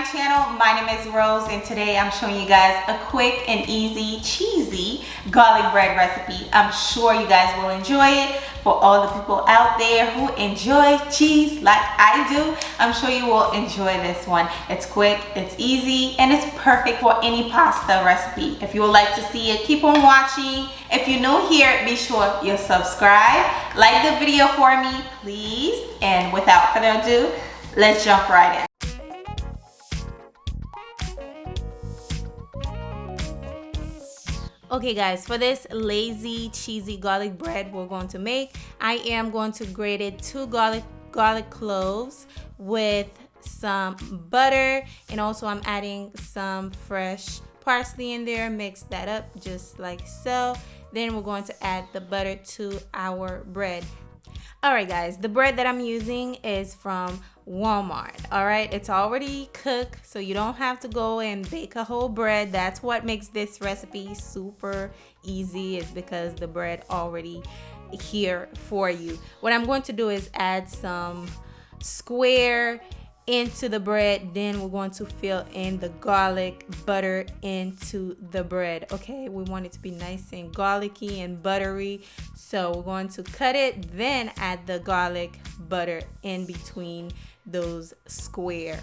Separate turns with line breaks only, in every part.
my channel. My name is Rose and today I'm showing you guys a quick and easy cheesy garlic bread recipe. I'm sure you guys will enjoy it. For all the people out there who enjoy cheese like I do, I'm sure you will enjoy this one. It's quick, it's easy, and it's perfect for any pasta recipe. If you would like to see it, keep on watching. If you're new here, be sure you subscribe, like the video for me, please. And without further ado, let's jump right in. Okay guys, for this lazy cheesy garlic bread we're going to make, I am going to grate 2 garlic cloves with some butter, and also I'm adding some fresh parsley in there. Mix that up just like so. Then we're going to add the butter to our bread. Alright guys, the bread that I'm using is from Walmart. Alright, it's already cooked, so you don't have to go and bake a whole bread. That's what makes this recipe super easy, is because the bread already here for you. What I'm going to do is add some square into the bread, then we're going to fill in the garlic butter into the bread. Okay, we want it to be nice and garlicky and buttery, so we're going to cut it, then add the garlic butter in between those square.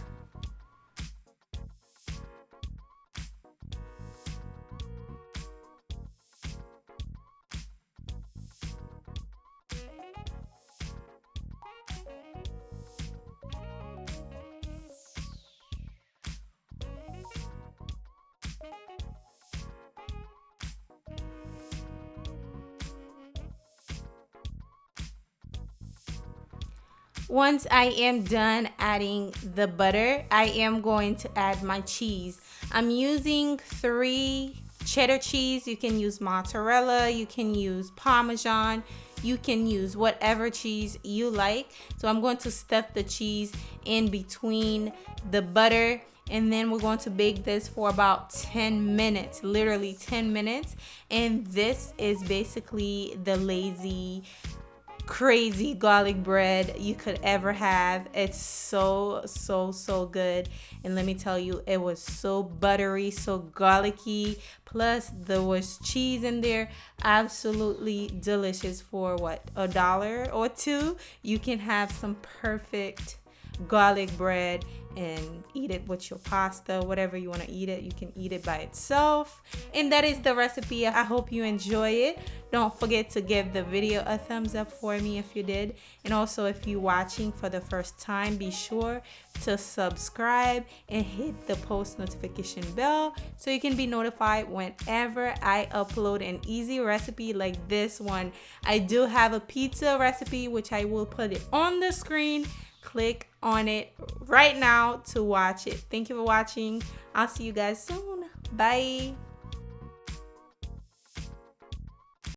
Once I am done adding the butter, I am going to add my cheese. I'm using 3 cheddar cheese. You can use mozzarella, you can use Parmesan, you can use whatever cheese you like. So I'm going to stuff the cheese in between the butter, and then we're going to bake this for about 10 minutes, literally 10 minutes. And this is basically the lazy crazy garlic bread you could ever have. It's so good, and let me tell you, it was so buttery, so garlicky, plus there was cheese in there. Absolutely delicious. For what, $1 or $2, you can have some perfect garlic bread and eat it with your pasta, whatever you want to eat it. You can eat it by itself, and that is the recipe. I hope you enjoy it. Don't forget to give the video a thumbs up for me if you did, and also if you're watching for the first time, be sure to subscribe and hit the post notification bell so you can be notified whenever I upload an easy recipe like this one. I do have a pizza recipe which I will put it on the screen. Click on it right now to watch it. Thank you for watching. I'll see you guys soon. Bye.